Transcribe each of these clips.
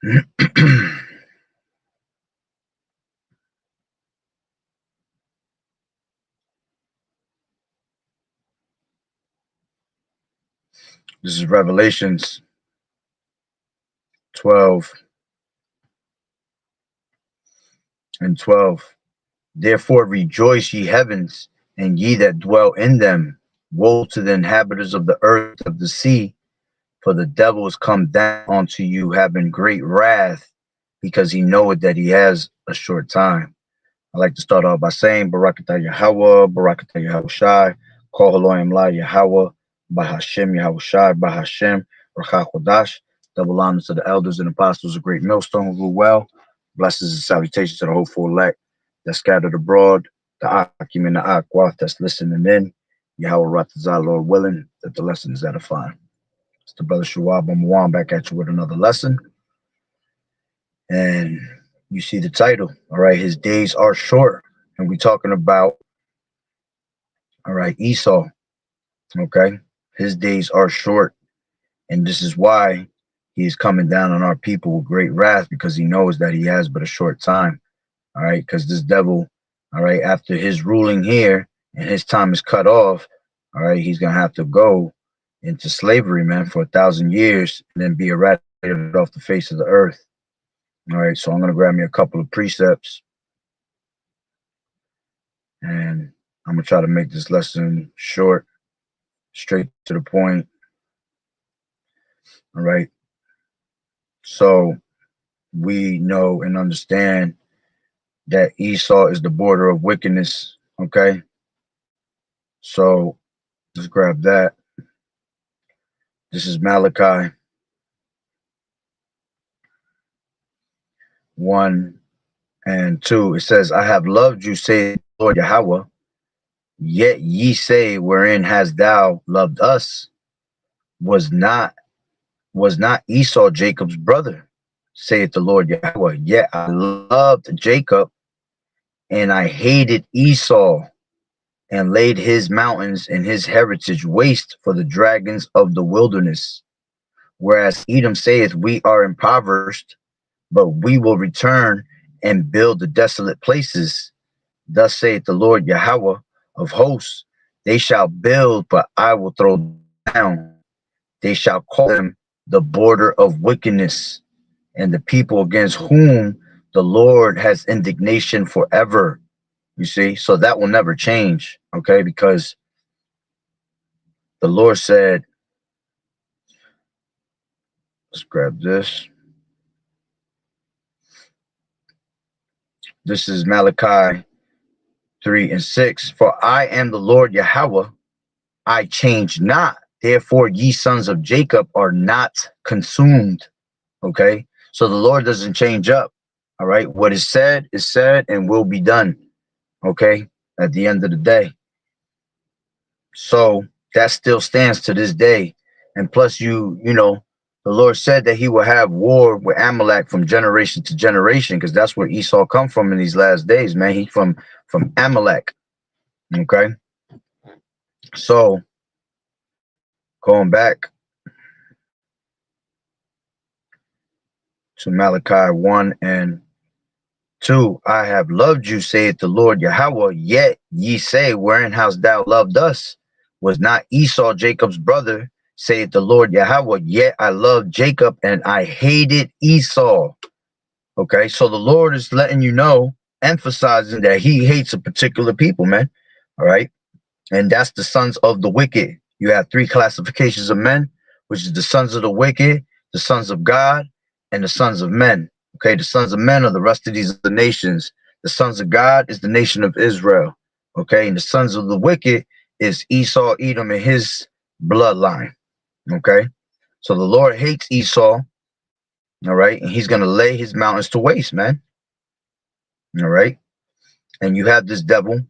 This is Revelations 12 and 12. Therefore rejoice, ye heavens, and ye that dwell in them. Woe to the inhabitants of the earth, of the sea, for the devil is come down unto you, having great wrath, because he knoweth that he has a short time. I like to start off by saying, Barakatah Yahweh, Barakatah Yahweh Shai, Kol Haloim La Yahweh, Bahashem Yahweh Shai, Bahashem, Rakha Kodash. Double honor to the elders and apostles of Great Millstone who rule well. Blessings and salutations to the hopeful elect that scattered abroad, the Akim and the Aqua that's listening in. Yahweh Ratazah, Lord willing, that the lesson is edifying. It's the brother Shuab Amwan back at you with another lesson. And you see the title, all right? His days are short. And we're talking about, all right, Esau, okay? His days are short. And this is why he is coming down on our people with great wrath, because he knows that he has but a short time, all right? Because this devil, all right, after his ruling here and his time is cut off, all right, he's going to have to go into slavery, man, for 1,000 years and then be eradicated off the face of the earth. All right, so I'm going to grab me a couple of precepts and I'm going to try to make this lesson short, straight to the point. All right. So we know and understand that Esau is the border of wickedness. Okay. So let's grab that. This is Malachi 1 and 2. It says, I have loved you, say Lord Yahweh, yet ye say, wherein hast thou loved us? Was not Esau Jacob's brother, saith the Lord Yahweh. Yet I loved Jacob, and I hated Esau, and laid his mountains and his heritage waste for the dragons of the wilderness. Whereas Edom saith, we are impoverished, but we will return and build the desolate places. Thus saith the Lord Yahweh of hosts, they shall build, but I will throw down. They shall call them the border of wickedness, and the people against whom the Lord has indignation forever. You see, so that will never change, okay? Because the Lord said, let's grab this. This is Malachi 3 and 6. For I am the Lord Yahweh, I change not. Therefore, ye sons of Jacob are not consumed. Okay, so the Lord doesn't change up. All right, what is said and will be done. Okay, at the end of the day. So that still stands to this day. And plus, you know, the Lord said that he will have war with Amalek from generation to generation, because that's where Esau come from in these last days, man. He from Amalek. Okay, so going back to Malachi 1 and 2, I have loved you, saith the Lord Yahweh, yet ye say, wherein hast thou loved us? Was not Esau Jacob's brother, saith the Lord Yahweh, yet I loved Jacob and I hated Esau. Okay, so the Lord is letting you know, emphasizing that he hates a particular people, man. All right, and that's the sons of the wicked. You have 3 classifications of men, which is the sons of the wicked, the sons of God, and the sons of men. Okay, the sons of men are the rest of these the nations. The sons of God is the nation of Israel. Okay, and the sons of the wicked is Esau, Edom, and his bloodline. Okay, so the Lord hates Esau. All right, and he's gonna lay his mountains to waste, man. All right, and you have this devil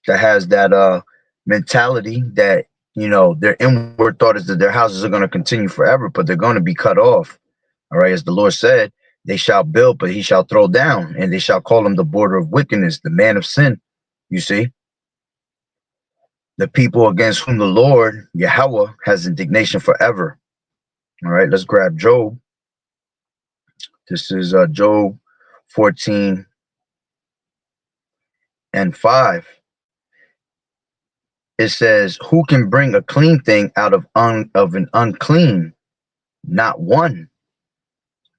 that has that mentality that, you know, their inward thought is that their houses are going to continue forever, but they're going to be cut off. All right, as the Lord said, they shall build, but he shall throw down, and they shall call him the border of wickedness, the man of sin. You see, the people against whom the Lord Yahweh has indignation forever. All right, let's grab Job This is Job 14 and 5. It says, who can bring a clean thing out of an unclean? Not one.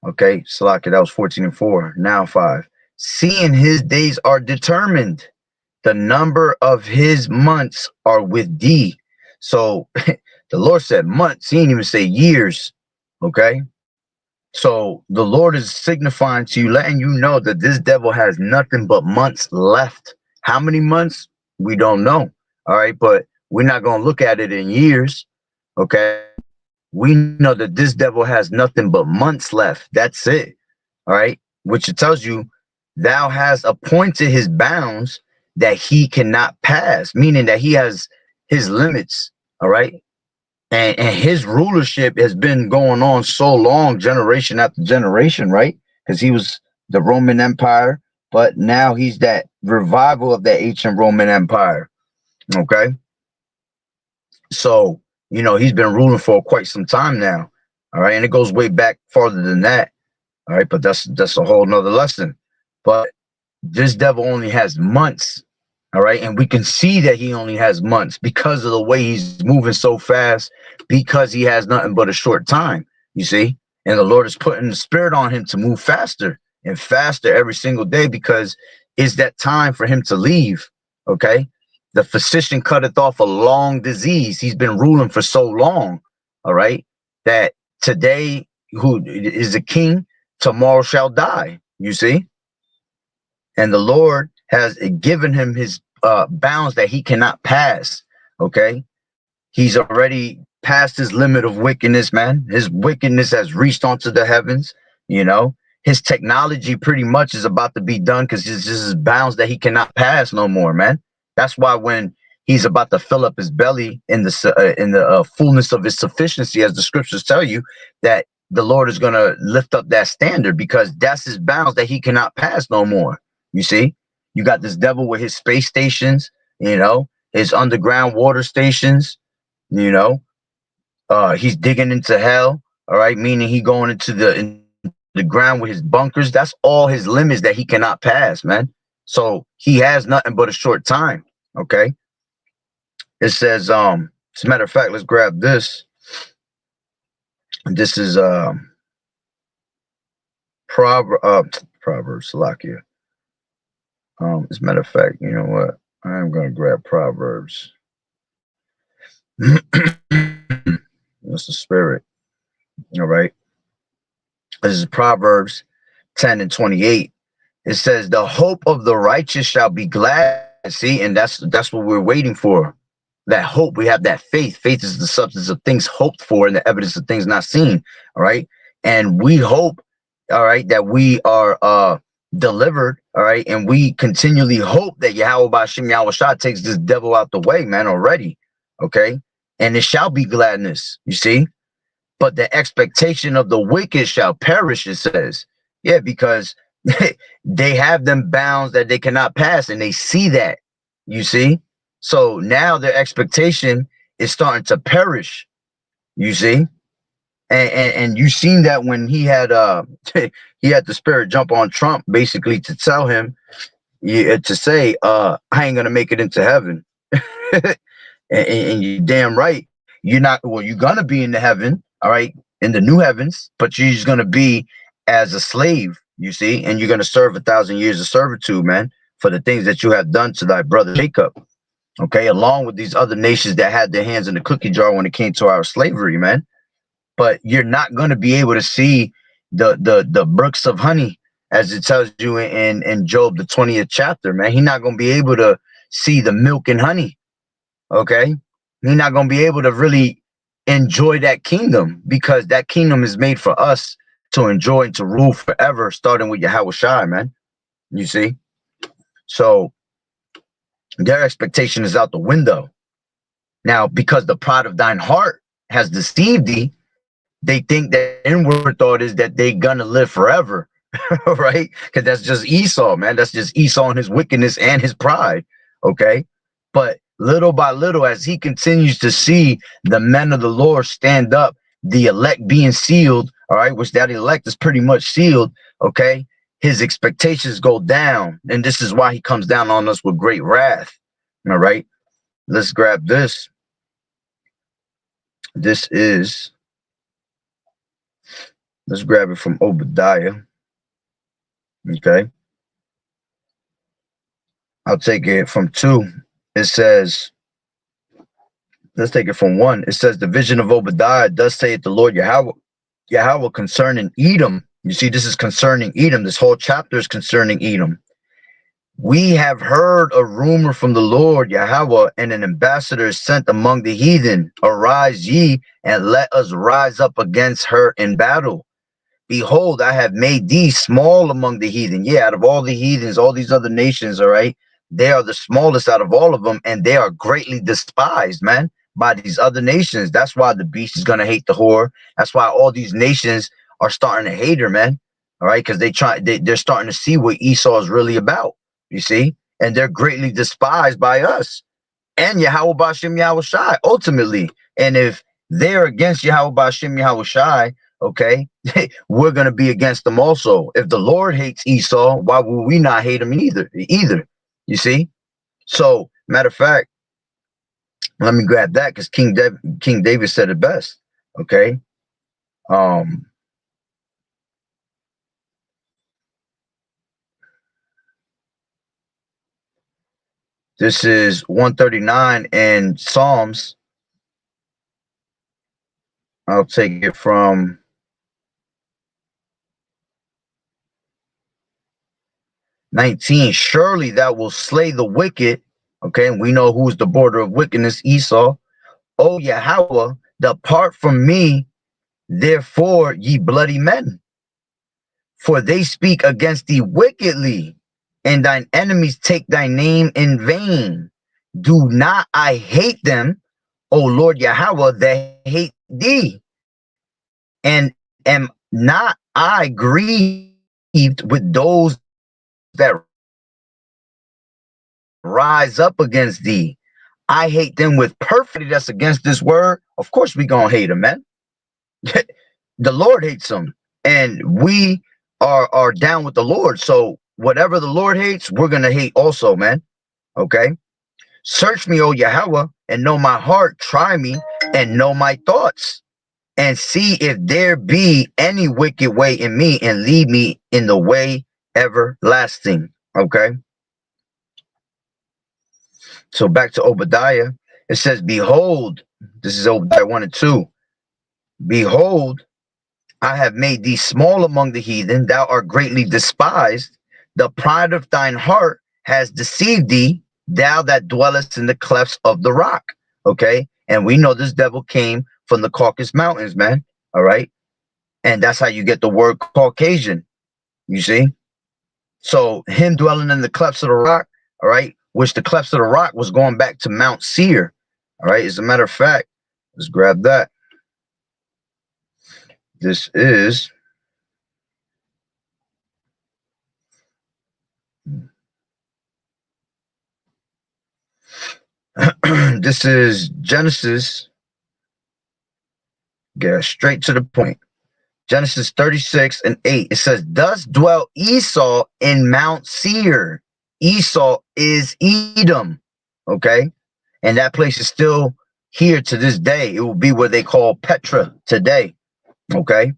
Okay, Salaki, that was 14 and 4. Now 5. Seeing his days are determined, the number of his months are with thee. So the Lord said months. He didn't even say years. Okay. So the Lord is signifying to you, letting you know that this devil has nothing but months left. How many months? We don't know. All right. But we're not going to look at it in years. Okay. We know that this devil has nothing but months left. That's it. All right. Which it tells you, thou hast appointed his bounds that he cannot pass, meaning that he has his limits. All right. And his rulership has been going on so long, generation after generation, right? Because he was the Roman Empire, but now he's that revival of the ancient Roman Empire. Okay. So, he's been ruling for quite some time now. All right. And it goes way back farther than that. All right. But that's a whole nother lesson. But this devil only has months. All right. And we can see that he only has months because of the way he's moving so fast, because he has nothing but a short time, you see. And the Lord is putting the spirit on him to move faster and faster every single day, because it's that time for him to leave. Okay. The physician cutteth off a long disease. He's been ruling for so long. All right. That today, who is a king, tomorrow shall die, you see. And the Lord has given him his bounds that he cannot pass. Okay. He's already past his limit of wickedness, man. His wickedness has reached onto the heavens. His technology pretty much is about to be done, because this is bounds that he cannot pass no more, man. That's why when he's about to fill up his belly in the fullness of his sufficiency, as the scriptures tell you, that the Lord is going to lift up that standard, because that's his bounds that he cannot pass no more. You see, you got this devil with his space stations, his underground water stations, he's digging into hell. All right. Meaning he going into the ground with his bunkers. That's all his limits that he cannot pass, man. So he has nothing but a short time. Okay. It says, as a matter of fact, let's grab this. This is Proverbs, Salakia. As a matter of fact, you know what? I'm going to grab Proverbs. That's the spirit. All right. This is Proverbs 10 and 28. It says, the hope of the righteous shall be glad. See, and that's what we're waiting for. That hope. We have that faith. Faith is the substance of things hoped for and the evidence of things not seen. All right. And we hope, all right, that we are delivered. All right. And we continually hope that YAHAWAH'S takes this devil out the way, man, already. Okay. And it shall be gladness, you see. But the expectation of the wicked shall perish, it says. Yeah, because they have them bounds that they cannot pass, and they see that, you see. So now their expectation is starting to perish, you see. And you seen that when he had he had the spirit jump on Trump, basically to tell him, to say, I ain't gonna make it into heaven. And you're damn right. You're not. Well, you're gonna be in the heaven, all right, in the new heavens, but you're just gonna be as a slave, you see, and you're gonna serve 1,000 years of servitude, man, for the things that you have done to thy brother Jacob. Okay, along with these other nations that had their hands in the cookie jar when it came to our slavery, man. But you're not gonna be able to see the brooks of honey, as it tells you in Job, the 20th chapter, man. He's not gonna be able to see the milk and honey. Okay, he's not going to be able to really enjoy that kingdom, because that kingdom is made for us to enjoy and to rule forever, starting with YAHAWAH'S, man. You see, so their expectation is out the window now, because the pride of thine heart has deceived thee. They think that inward thought is that they gonna live forever, right? Because that's just Esau, man. That's just Esau and his wickedness and his pride. Okay, but little by little, as he continues to see the men of the Lord stand up, the elect being sealed, all right, which that elect is pretty much sealed, okay, his expectations go down. And this is why he comes down on us with great wrath. All right, let's grab this. This is, let's grab it from Obadiah. Okay. I'll take it from 2. It says, let's take it from 1. It says, the vision of Obadiah does say it the Lord Yahweh concerning Edom. You see, this is concerning Edom. This whole chapter is concerning Edom. We have heard a rumor from the Lord Yahweh, and an ambassador is sent among the heathen. Arise ye, and let us rise up against her in battle. Behold, I have made thee small among the heathen. Yeah, out of all the heathens, all these other nations, all right, they are the smallest out of all of them, and they are greatly despised, man, by these other nations. That's why the beast is going to hate the whore. That's why all these nations are starting to hate her, man. All right, because they're starting to see what Esau is really about, you see, and they're greatly despised by us and Yahweh Bashim Yahweh Shai ultimately. And if they're against Yahweh Bashim Yahweh Shai, okay, we're going to be against them also. If the Lord hates Esau, why would we not hate him either? You see? So, matter of fact, let me grab that because King David said it best. Okay. This is 139 in Psalms. I'll take it from 19. Surely thou will slay the wicked. Okay, and we know who's the border of wickedness, Esau. O Yahweh, depart from me, therefore, ye bloody men. For they speak against thee wickedly, and thine enemies take thy name in vain. Do not I hate them, O Lord Yahweh, that hate thee? And am not I grieved with those that rise up against thee? I hate them with perfidy that's against this word. Of course we gonna hate them, man. The Lord hates them, and we are down with the Lord. So whatever the Lord hates, we're gonna hate also, man. Okay. Search me, O Yahweh, and know my heart. Try me and know my thoughts, and see if there be any wicked way in me, and lead me in the way everlasting. Okay. So back to Obadiah. It says, behold, this is Obadiah 1 and 2. Behold, I have made thee small among the heathen. Thou art greatly despised. The pride of thine heart has deceived thee, thou that dwellest in the clefts of the rock. Okay. And we know this devil came from the Caucasus Mountains, man. All right. And that's how you get the word Caucasian. You see? So him dwelling in the clefts of the rock, all right, which the clefts of the rock was going back to Mount Seir. All right. As a matter of fact, let's grab that. This is this is Genesis. Get straight to the point. Genesis 36 and 8. It says, thus dwelt Esau in Mount Seir. Esau is Edom. Okay. And that place is still here to this day. It will be what they call Petra today. Okay.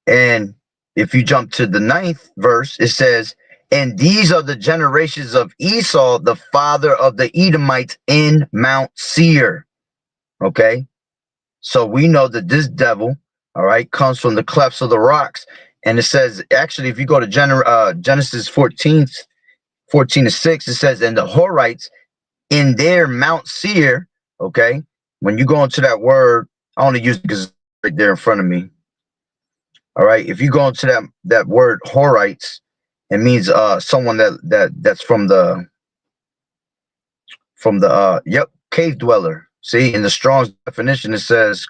And if you jump to the 9th verse, it says, and these are the generations of Esau, the father of the Edomites in Mount Seir. Okay. So we know that this devil, all right, comes from the clefts of the rocks. And it says, actually, if you go to Genesis 14 to 6, it says, and the Horites in their Mount Seir, okay, when you go into that word, I only use it because it's right there in front of me. All right, if you go into that word Horites, it means someone that's from the cave dweller. See, in the Strong's definition, it says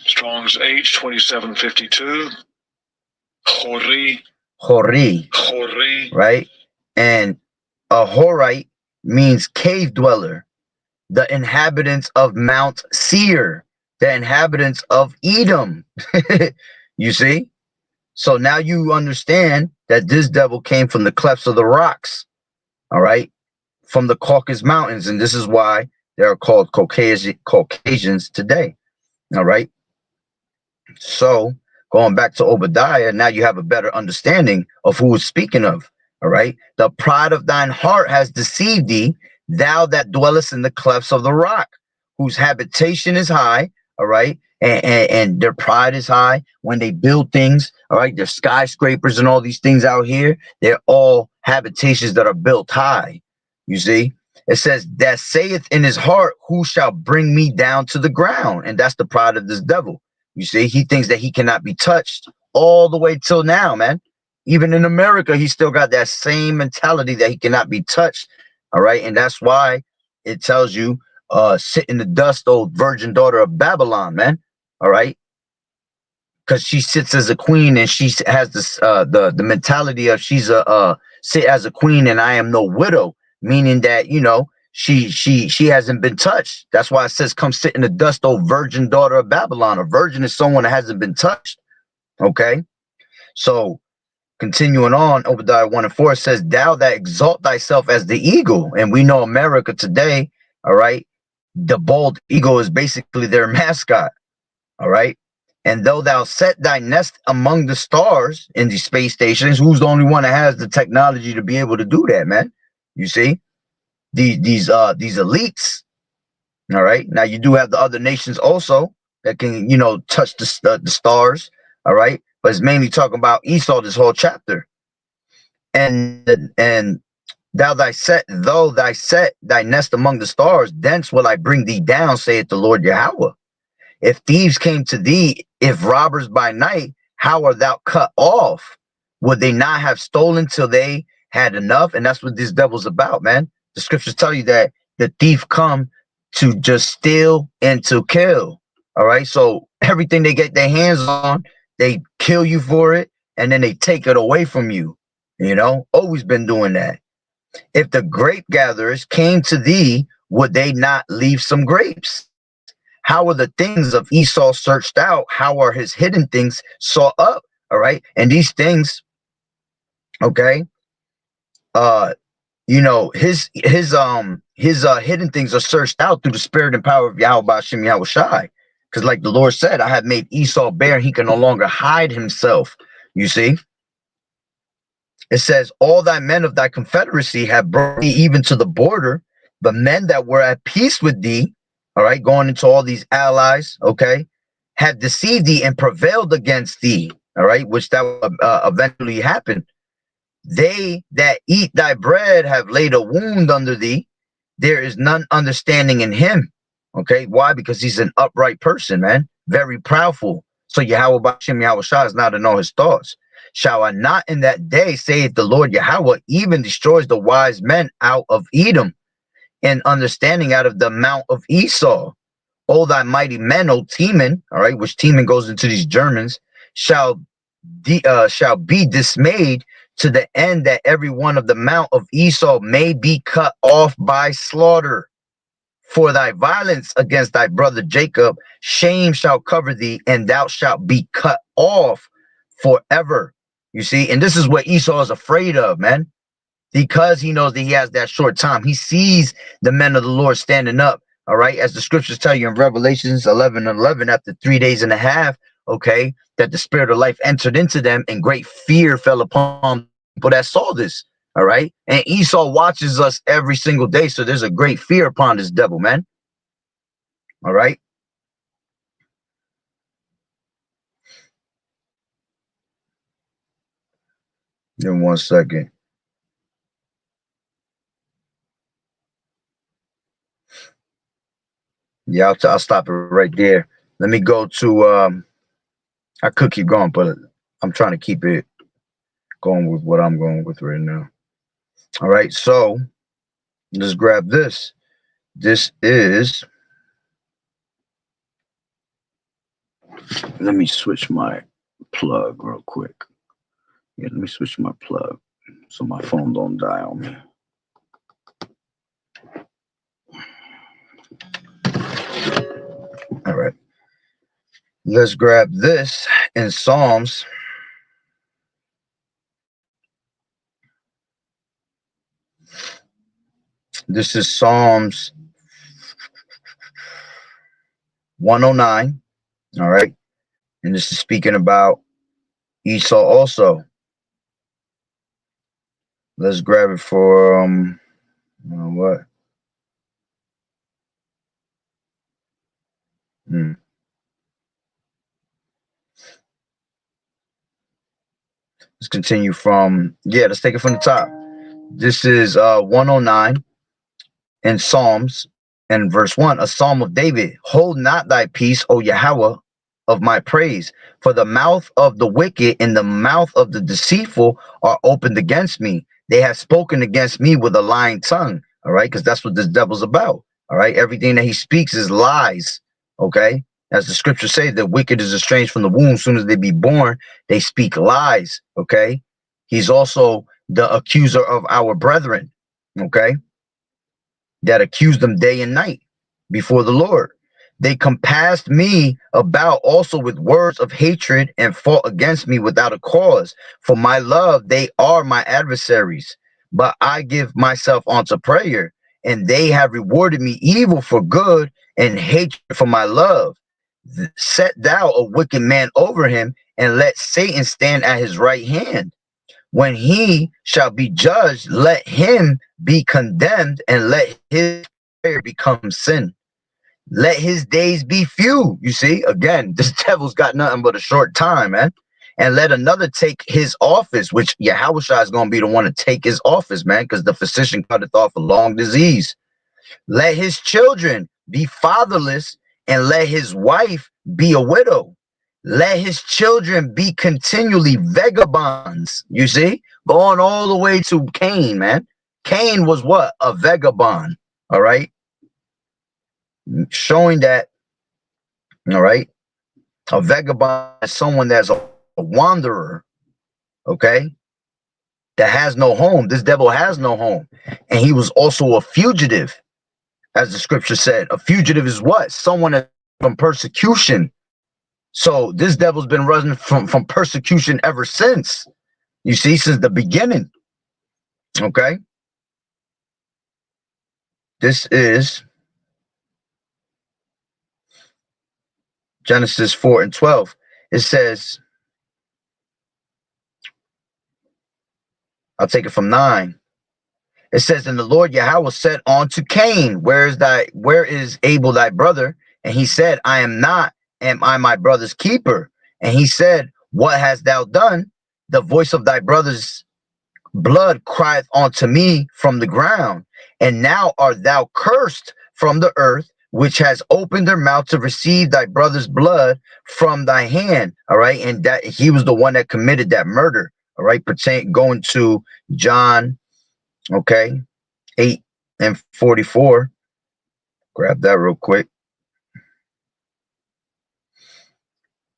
Strong's H2752. Hori. Right? And a Horite means cave dweller, the inhabitants of Mount Seir. the inhabitants of Edom. You see? So now you understand that this devil came from the clefts of the rocks, all right, from the Caucasus Mountains. And this is why they are called Caucasians today, all right? So going back to Obadiah, now you have a better understanding of who is speaking of, all right? The pride of thine heart has deceived thee, thou that dwellest in the clefts of the rock, whose habitation is high, all right? And their pride is high when they build things, all right? There's skyscrapers and all these things out here. They're all habitations that are built high, you see? It says, that saith in his heart, who shall bring me down to the ground? And that's the pride of this devil. You see, he thinks that he cannot be touched all the way till now, man. Even in America, he still got that same mentality that he cannot be touched. All right. And that's why it tells you, sit in the dust, old virgin daughter of Babylon, man. All right. Because she sits as a queen and she has this the mentality of she's a sit as a queen and I am no widow, meaning that, you know, she hasn't been touched. That's why it says, come sit in the dust, O virgin daughter of Babylon. A virgin is someone that hasn't been touched. Okay. So continuing on, Obadiah 1 and 4 says, thou that exalt thyself as the eagle. And we know America today, all right, the bald eagle is basically their mascot. All right. And though thou set thy nest among the stars in these space stations, who's the only one that has the technology to be able to do that, man? You see, these elites. All right. Now you do have the other nations also that can, you know, touch the stars. All right. But it's mainly talking about Esau this whole chapter. And though thy set thy nest among the stars, thence will I bring thee down, saith the Lord Yahweh. If thieves came to thee, if robbers by night, how art thou cut off? Would they not have stolen till they had enough? And that's what this devil's about, man. The scriptures tell you that the thief come to just steal and to kill. All right. So everything they get their hands on, they kill you for it, and then they take it away from you. You know, always been doing that. If the grape gatherers came to thee, would they not leave some grapes? How are the things of Esau searched out? How are his hidden things sought up? All right. And these things, okay, you know, his hidden things are searched out through the spirit and power of Yahweh Ba'ashem Yahweh Shai. Because like the Lord said, I have made Esau bare, he can no longer hide himself. You see? It says, all thy men of thy confederacy have brought thee even to the border, the men that were at peace with thee, all right, going into all these allies, okay, have deceived thee and prevailed against thee, all right, which that eventually happened. They that eat thy bread have laid a wound under thee. There is none understanding in him. Okay, why? Because he's an upright person, man, very proudful. So Yahweh Ba'ashem Yahweh Shah is not to know his thoughts. Shall I not in that day, saith the Lord Yahweh, even destroys the wise men out of Edom, and understanding out of the mount of Esau? O thy mighty men, O Teman, all right, which Teman goes into these Germans, shall be dismayed to the end that every one of the mount of Esau may be cut off by slaughter. For thy violence against thy brother Jacob, shame shall cover thee, and thou shalt be cut off forever. You see, and this is what Esau is afraid of, man, because he knows that he has that short time. He sees the men of the Lord standing up, all right, as the scriptures tell you in Revelations 11:11, after 3 days and a half, okay, that the spirit of life entered into them and great fear fell upon people that saw this, all right. And Esau watches us every single day, so there's a great fear upon this devil, man. All right. In 1 second. Yeah, I'll stop it right there. Let me go to I could keep going, but I'm trying to keep it going with what I'm going with right now. All right, so let's grab this. This is, let me switch my plug real quick. Yeah, let me switch my plug so my phone don't die on me. All right. Let's grab this in Psalms. This is Psalms 109. All right. And this is speaking about Esau also. Let's grab it for what? Let's continue from let's take it from the top. This is 109 in Psalms and verse 1, a psalm of David. Hold not thy peace, O Yahweh, of my praise, for the mouth of the wicked and the mouth of the deceitful are opened against me. They have spoken against me with a lying tongue. All right, because that's what this devil's about. All right, everything that he speaks is lies. Okay, as the scripture says, the wicked is estranged from the womb. As soon as they be born, they speak lies. Okay, he's also the accuser of our brethren. Okay, that accused them day and night before the Lord. They compassed me about also with words of hatred and fought against me without a cause. For my love, they are my adversaries. But I give myself unto prayer, and they have rewarded me evil for good and hatred for my love. Set thou a wicked man over him, and let Satan stand at his right hand. When he shall be judged, let him be condemned, and let his prayer become sin. Let his days be few. You see, again, this devil's got nothing but a short time, man. And let another take his office, which Yahawashi is going to be the one to take his office, man, because the physician cutteth off a long disease. Let his children be fatherless, and let his wife be a widow. Let his children be continually vagabonds. You see, going all the way to Cain, man. Cain was what? A vagabond. All right. Showing that, all right, a vagabond is someone that's a wanderer. Okay. That has no home. This devil has no home. And he was also a fugitive, as the scripture said. A fugitive is what? Someone from persecution. So this devil's been running from persecution ever since. You see, since the beginning. Okay. This is Genesis 4 and 12. It says, I'll take it from 9. It says, and the Lord Yahweh said unto Cain, where is Abel thy brother? And he said, I am not, am I my brother's keeper? And he said, what hast thou done? The voice of thy brother's blood crieth unto me from the ground. And now art thou cursed from the earth, which has opened her mouth to receive thy brother's blood from thy hand. All right. And that he was the one that committed that murder. All right. Going to John, okay, 8 and 44. Grab that real quick.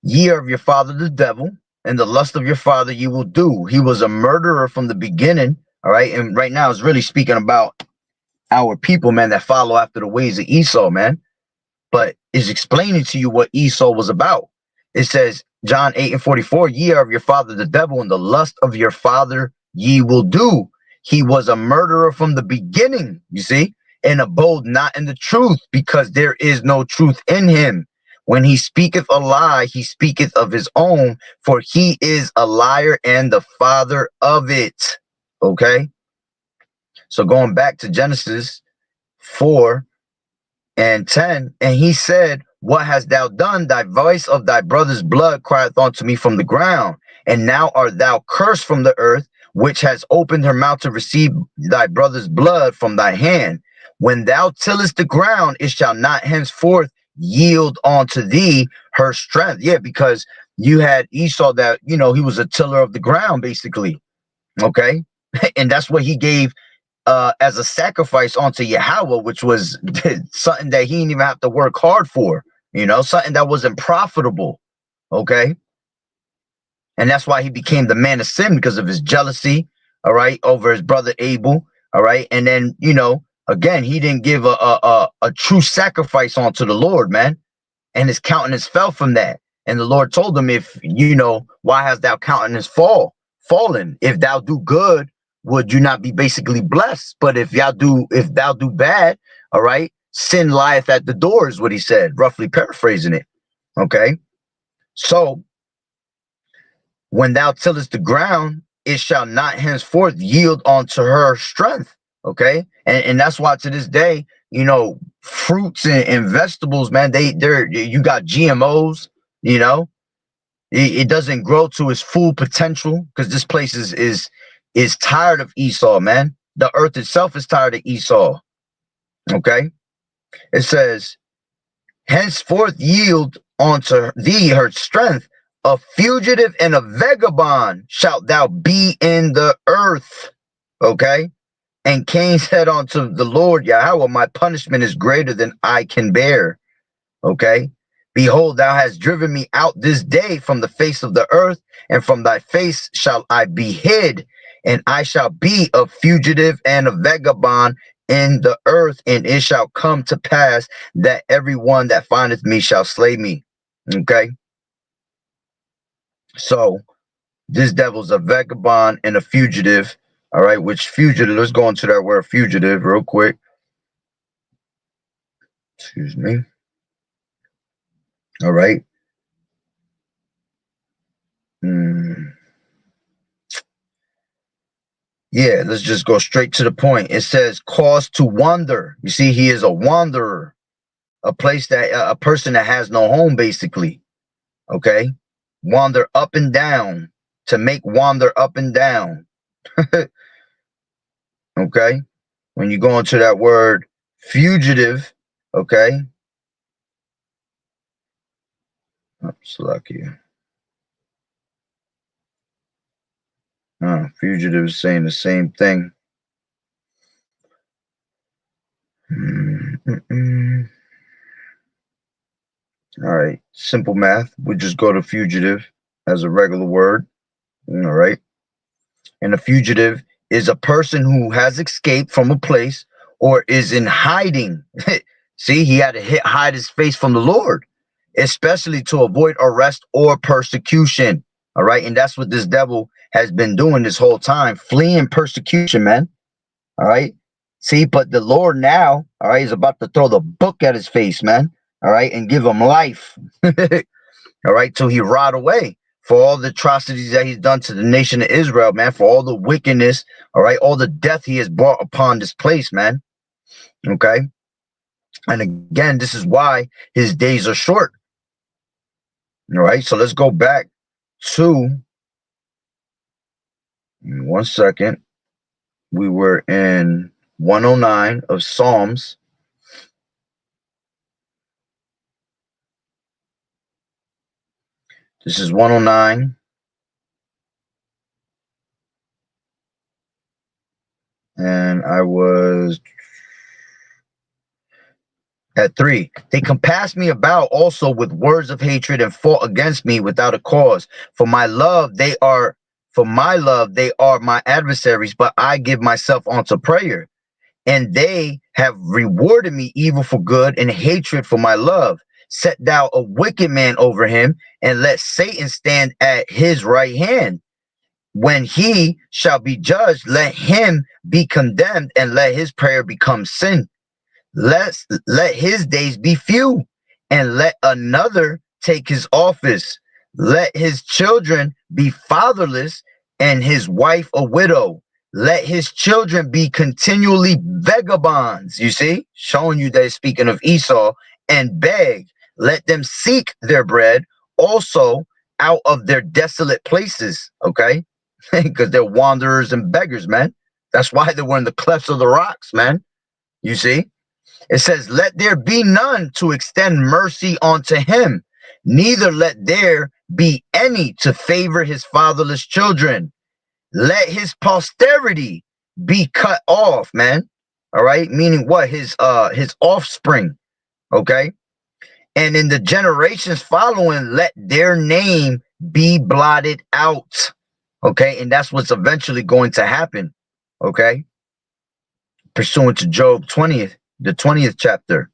Ye are of your father the devil, and the lust of your father you will do. He was a murderer from the beginning. All right. And right now it's really speaking about our people, man, that follow after the ways of Esau, man. But is explaining to you what Esau was about. It says, John 8 and 44, ye are of your father the devil, and the lust of your father ye will do. He was a murderer from the beginning, you see, and abode not in the truth, because there is no truth in him. When he speaketh a lie, he speaketh of his own, for he is a liar and the father of it. Okay. So going back to Genesis 4 and 10, and he said, what hast thou done? Thy voice of thy brother's blood crieth unto me from the ground. And now art thou cursed from the earth, which has opened her mouth to receive thy brother's blood from thy hand. When thou tillest the ground, it shall not henceforth yield unto thee her strength. Yeah, because you had Esau that, he was a tiller of the ground, basically. Okay. And that's what he gave as a sacrifice onto Yahweh, which was something that he didn't even have to work hard for, something that wasn't profitable. Okay. And that's why he became the man of sin, because of his jealousy, all right, over his brother Abel. All right. And then, again, he didn't give a true sacrifice onto the Lord, man. And his countenance fell from that. And the Lord told him, if why hast thou countenance fallen? If thou do good, would you not be basically blessed? But if thou do bad, all right, sin lieth at the door, is what he said, roughly paraphrasing it. Okay. So when thou tillest the ground, it shall not henceforth yield unto her strength. Okay. And that's why to this day, fruits and vegetables, man, you got GMOs, it doesn't grow to its full potential, because this place is tired of Esau, man. The earth itself is tired of Esau. Okay. It says, henceforth yield unto thee her strength. A fugitive and a vagabond shalt thou be in the earth. Okay. And Cain said unto the Lord Yahweh, my punishment is greater than I can bear. Okay. Behold, thou hast driven me out this day from the face of the earth, and from thy face shall I be hid, and I shall be a fugitive and a vagabond in the earth, and it shall come to pass that every one that findeth me shall slay me. Okay. So this devil's a vagabond and a fugitive. All right, which fugitive, let's go into that word fugitive real quick. Excuse me. All right. Yeah, let's just go straight to the point. It says cause to wander. You see, he is a wanderer, a person that has no home, basically. Okay. Wander up and down, to make wander up and down. Okay. When you go into that word fugitive, okay. Oops, lucky. Fugitive is saying the same thing. All right. Simple math. We just go to fugitive as a regular word. All right. And a fugitive is a person who has escaped from a place or is in hiding. See, he had to hide his face from the Lord, especially to avoid arrest or persecution. All right. And that's what this devil has been doing this whole time, fleeing persecution, man. All right. See, but the Lord now, all right, is about to throw the book at his face, man. All right. And give him life. All right. Till he rot away for all the atrocities that he's done to the nation of Israel, man, for all the wickedness. All right. All the death he has brought upon this place, man. Okay. And again, this is why his days are short. All right. So let's go back to 1 second. We were in 109 of Psalms. This is 109. And I was at 3. They compassed me about also with words of hatred and fought against me without a cause. For my love, they are my adversaries, but I give myself unto prayer. And they have rewarded me evil for good and hatred for my love. Set thou a wicked man over him, and let Satan stand at his right hand. When he shall be judged, let him be condemned, and let his prayer become sin. Let his days be few, and let another take his office. Let his children be fatherless, and his wife a widow. Let his children be continually vagabonds. You see, showing you that it's speaking of Esau, and beg. Let them seek their bread also out of their desolate places. Okay. Because they're wanderers and beggars, man. That's why they were in the clefts of the rocks, man. You see? It says, let there be none to extend mercy unto him, neither let there be any to favor his fatherless children. Let his posterity be cut off, man. All right. Meaning what? His offspring. Okay. And in the generations following, let their name be blotted out. Okay. And that's what's eventually going to happen. Okay. Pursuant to Job the 20th chapter.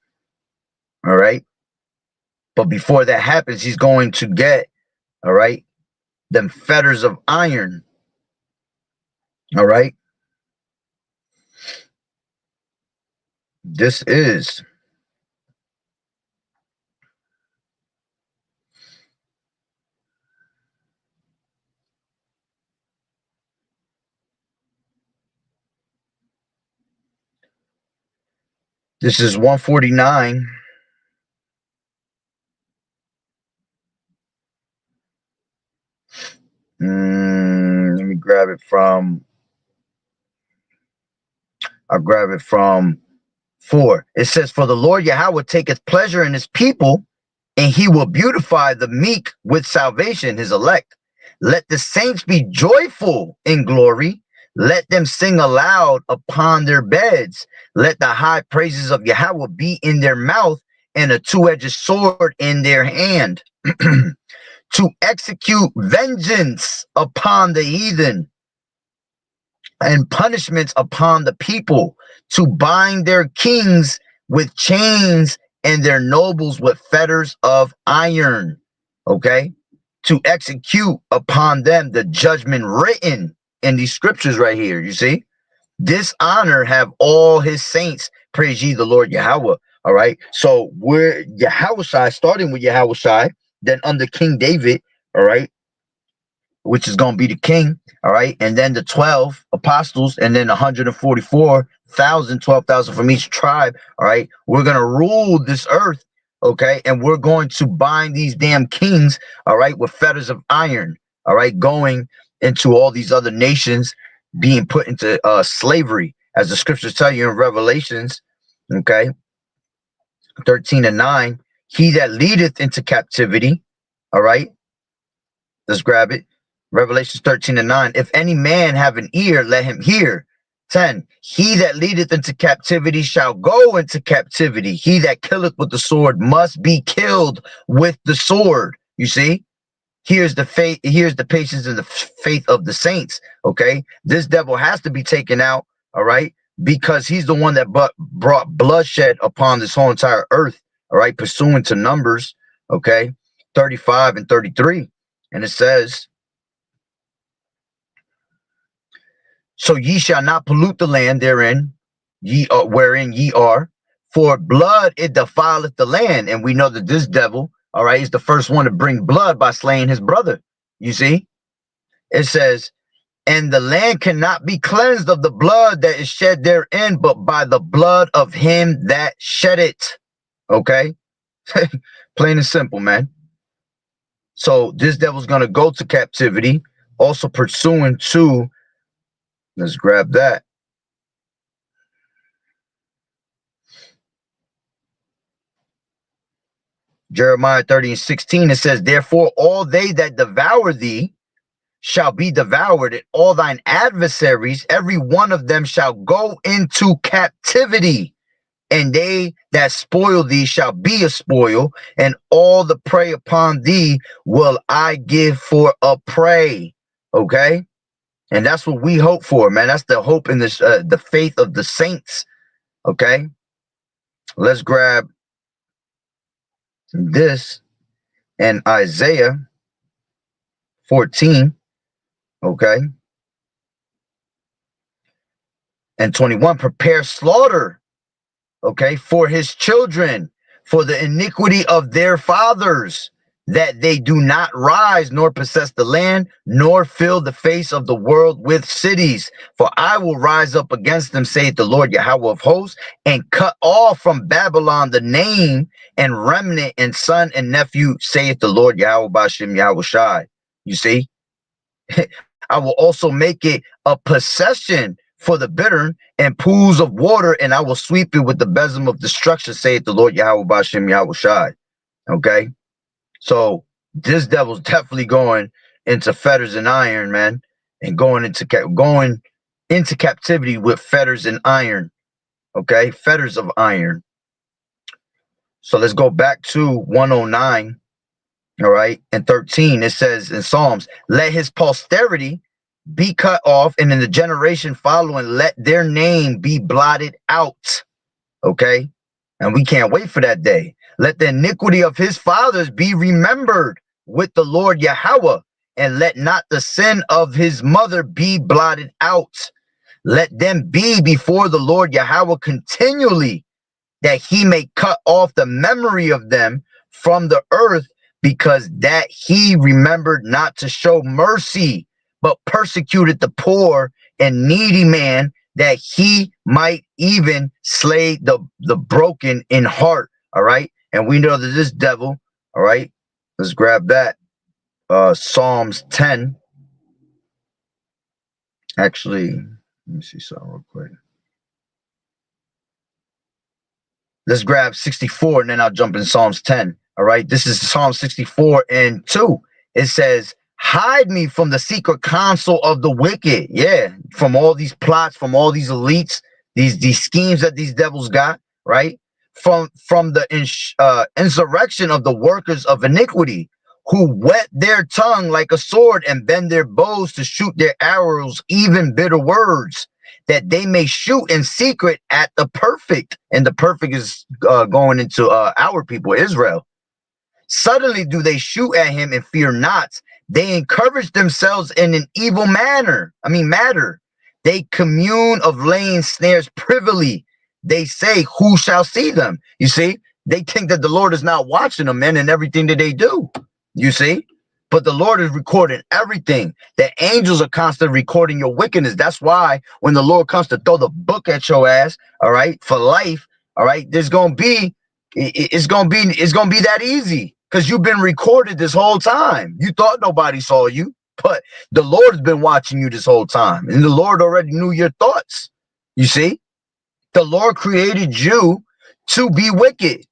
All right. But before that happens, he's going to get, all right, them fetters of iron. All right. This is this is 149. Let me grab it from. I'll grab it from 4. It says, "For the Lord Yahweh taketh pleasure in his people, and he will beautify the meek with salvation, his elect. Let the saints be joyful in glory. Let them sing aloud upon their beds. Let the high praises of Yahweh be in their mouth, and a two-edged sword in their hand, to execute vengeance upon the heathen and punishments upon the people, to bind their kings with chains and their nobles with fetters of iron." Okay, to execute upon them the judgment written in these scriptures right here. You see, this honor have all his saints. Praise ye the Lord Yahweh. All right, so we're Yahawashi, starting with Yahawashi, then under King David. All right, which is going to be the king, all right, and then the 12 apostles, and then 144,000, 12,000 from each tribe, all right. We're going to rule this earth, okay, and we're going to bind these damn kings, all right, with fetters of iron, all right, going into all these other nations, being put into slavery, as the scriptures tell you in Revelations, okay, 13:9. He that leadeth into captivity, all right, let's grab it. Revelation 13:9. If any man have an ear, let him hear. 10. He that leadeth into captivity shall go into captivity. He that killeth with the sword must be killed with the sword. You see? Here's the faith, here's the patience and the faith of the saints. Okay. This devil has to be taken out, all right, because he's the one that brought bloodshed upon this whole entire earth, all right, pursuant to Numbers, okay, 35 and 33. And it says, "So ye shall not pollute the land therein, ye are wherein ye are, for blood it defileth the land." And we know that this devil, all right, is the first one to bring blood by slaying his brother. You see, it says, "And the land cannot be cleansed of the blood that is shed therein, but by the blood of him that shed it." Okay, plain and simple, man. So this devil's gonna go to captivity, also pursuing to. Let's grab that. Jeremiah 30:16, it says, "Therefore all they that devour thee shall be devoured, and all thine adversaries, every one of them shall go into captivity. And they that spoil thee shall be a spoil, and all the prey upon thee will I give for a prey." Okay? And that's what we hope for, man. That's the hope in this, the faith of the saints. Okay? Let's grab this in Isaiah 14, okay, and 21. "Prepare slaughter, okay, for his children, for the iniquity of their fathers, that they do not rise nor possess the land, nor fill the face of the world with cities. For I will rise up against them, saith the Lord Yahweh of hosts, and cut off from Babylon the name and remnant and son and nephew, saith the Lord Yahweh Bashem Yahweh Shai." You see, "I will also make it a possession for the bittern and pools of water, and I will sweep it with the besom of destruction, saith the Lord Yahweh Bashem Yahweh Shai." Okay, so this devil's definitely going into fetters and iron, man, and going into captivity with fetters and iron. Okay, fetters of iron. So let's go back to 109. All right, and 13. It says in Psalms, "Let his posterity be cut off, and in the generation following, let their name be blotted out." Okay, and we can't wait for that day. Let the iniquity of his fathers be remembered with the Lord Yahweh, and let not the sin of his mother be blotted out. Let them be before the Lord Yahweh continually, that he may cut off the memory of them from the earth, because that he remembered not to show mercy, but persecuted the poor and needy man, that he might even slay the broken in heart. All right. And we know that this devil, all right, let's grab that. Psalms 10. Actually, let me see something real quick. Let's grab 64 and then I'll jump in Psalms 10. All right. This is Psalm 64 and 2. It says, hide me from the secret counsel of the wicked. Yeah. From all these plots, from all these elites, these schemes that these devils got, right? From the insurrection of the workers of iniquity, who whet their tongue like a sword and bend their bows to shoot their arrows, even bitter words, that they may shoot in secret at the perfect. And the perfect is going into our people, Israel. Suddenly do they shoot at him and fear not. They encourage themselves in an evil matter. They commune of laying snares privily. They say, who shall see them? You see, they think that the Lord is not watching them, man, and everything that they do. You see? But the Lord is recording everything. The angels are constantly recording your wickedness. That's why when the Lord comes to throw the book at your ass, all right, for life, all right, it's gonna be that easy, because you've been recorded this whole time. You thought nobody saw you, but the Lord's been watching you this whole time, and the Lord already knew your thoughts. You see, the Lord created you to be wicked,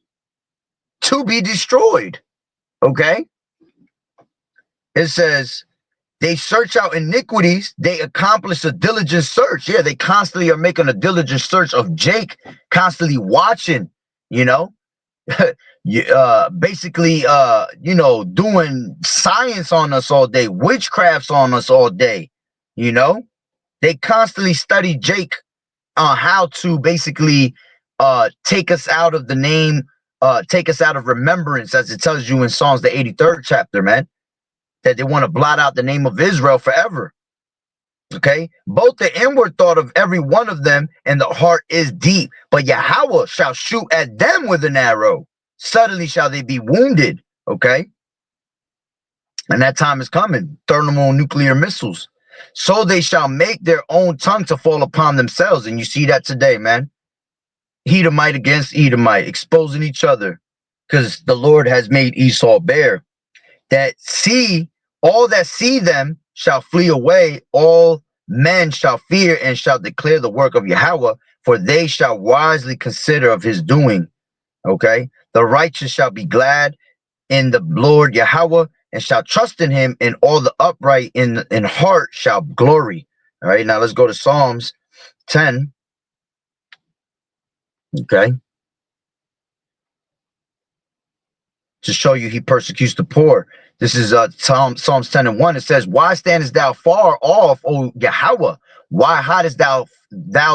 to be destroyed. Okay. It says, they search out iniquities. They accomplish a diligent search. Yeah, they constantly are making a diligent search of Jake, constantly watching, you know, basically, doing science on us all day, witchcrafts on us all day. You know, they constantly study Jake on how to basically take us out of the name, take us out of remembrance, as it tells you in Psalms, the 83rd chapter, man. That they want to blot out the name of Israel forever. Okay, both the inward thought of every one of them and the heart is deep, but Yahweh shall shoot at them with an arrow. Suddenly shall they be wounded. Okay, and that time is coming. Thermonuclear missiles. So they shall make their own tongue to fall upon themselves. And you see that today, man. Edomite against Edomite, exposing each other, because the Lord has made Esau bare. All that see them shall flee away. All men shall fear and shall declare the work of Yahweh, for they shall wisely consider of his doing. Okay. The righteous shall be glad in the Lord Yahweh and shall trust in him, and all the upright in heart shall glory. All right. Now let's go to Psalms 10. Okay. To show you he persecutes the poor. This is Psalms 10 and 1. It says, why standest thou far off, O Yahweh? Why hidest thou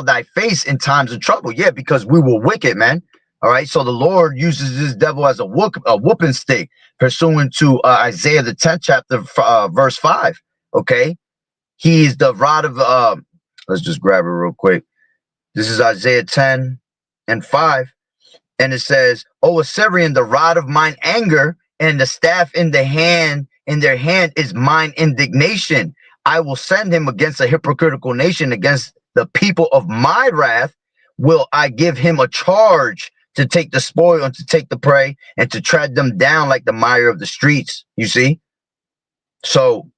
thy face in times of trouble? Yeah, because we were wicked, man. All right. So the Lord uses this devil as a whooping stick, pursuant to Isaiah the 10th chapter, verse 5. Okay. He is the rod of let's just grab it real quick. This is Isaiah 10 and 5. And it says, O Assyrian, the rod of mine anger, and the staff in their hand is mine indignation. I will send him against a hypocritical nation, against the people of my wrath. Will I give him a charge to take the spoil and to take the prey and to tread them down like the mire of the streets? You see? So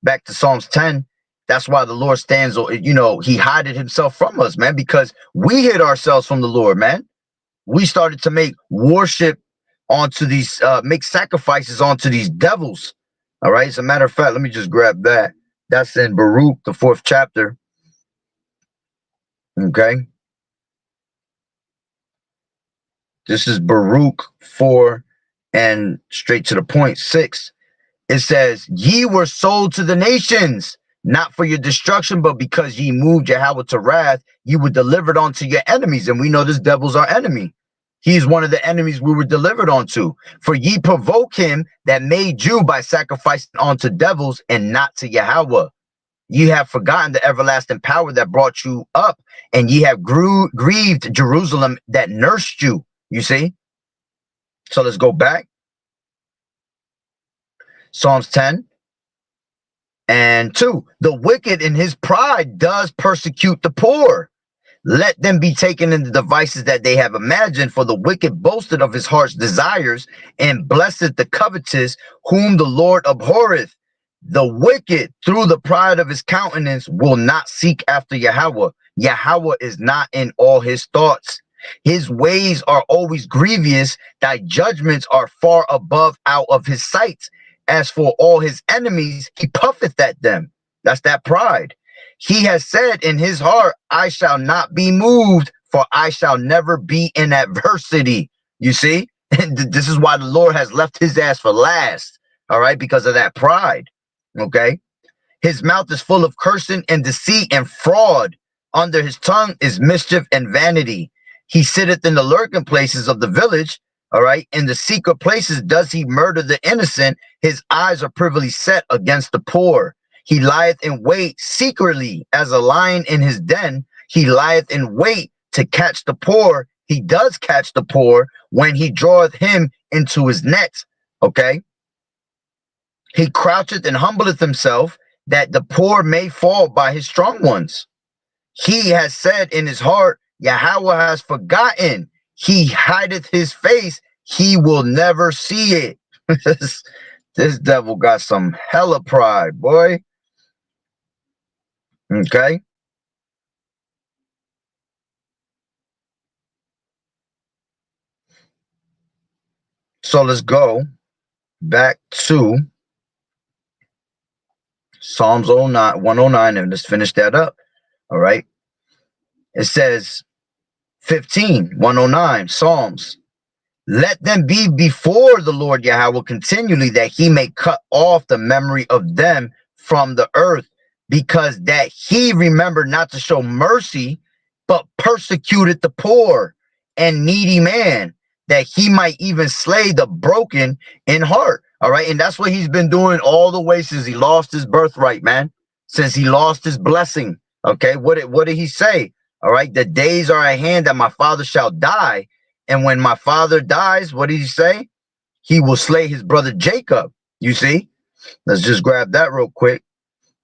back to Psalms 10. That's why the Lord stands, he hided himself from us, man, because we hid ourselves from the Lord, man. We started to make worship onto these, make sacrifices onto these devils. All right. As a matter of fact, let me just grab that. That's in Baruch, the 4th chapter. Okay. This is Baruch 4 and straight to the point, 6. It says, ye were sold to the nations, not for your destruction, but because ye moved Yahweh to wrath, ye were delivered unto your enemies. And we know this devil's our enemy. He's one of the enemies we were delivered onto. For ye provoke him that made you by sacrificing unto devils and not to Yahweh. Ye have forgotten the everlasting power that brought you up, and ye have grieved Jerusalem that nursed you. You see? So let's go back. Psalms 10 and 2. The wicked in his pride does persecute the poor. Let them be taken in the devices that they have imagined, for the wicked boasted of his heart's desires, and blessed the covetous, whom the Lord abhorreth. The wicked, through the pride of his countenance, will not seek after Yahweh. Yahweh is not in all his thoughts. His ways are always grievous. Thy judgments are far above out of his sight. As for all his enemies, he puffeth at them. That's that pride. He has said in his heart, I shall not be moved, for I shall never be in adversity. You see? And this is why the Lord has left his ass for last. All right? Because of that pride. Okay? His mouth is full of cursing and deceit and fraud. Under his tongue is mischief and vanity. He sitteth in the lurking places of the village. All right? In the secret places does he murder the innocent. His eyes are privily set against the poor. He lieth in wait secretly as a lion in his den. He lieth in wait to catch the poor. He does catch the poor when he draweth him into his net. Okay? He croucheth and humbleth himself, that the poor may fall by his strong ones. He has said in his heart, Yahweh has forgotten. He hideth his face. He will never see it. This devil got some hella pride, boy. Okay. So let's go back to Psalms 109, and let's finish that up. All right. It says 109, Psalms. Let them be before the Lord Yahweh continually, that he may cut off the memory of them from the earth, because that he remembered not to show mercy, but persecuted the poor and needy man, that he might even slay the broken in heart. All right. And that's what he's been doing all the way since he lost his birthright, man, since he lost his blessing. Okay. What did he say? All right. The days are at hand that my father shall die. And when my father dies, what did he say? He will slay his brother Jacob. You see? Let's just grab that real quick.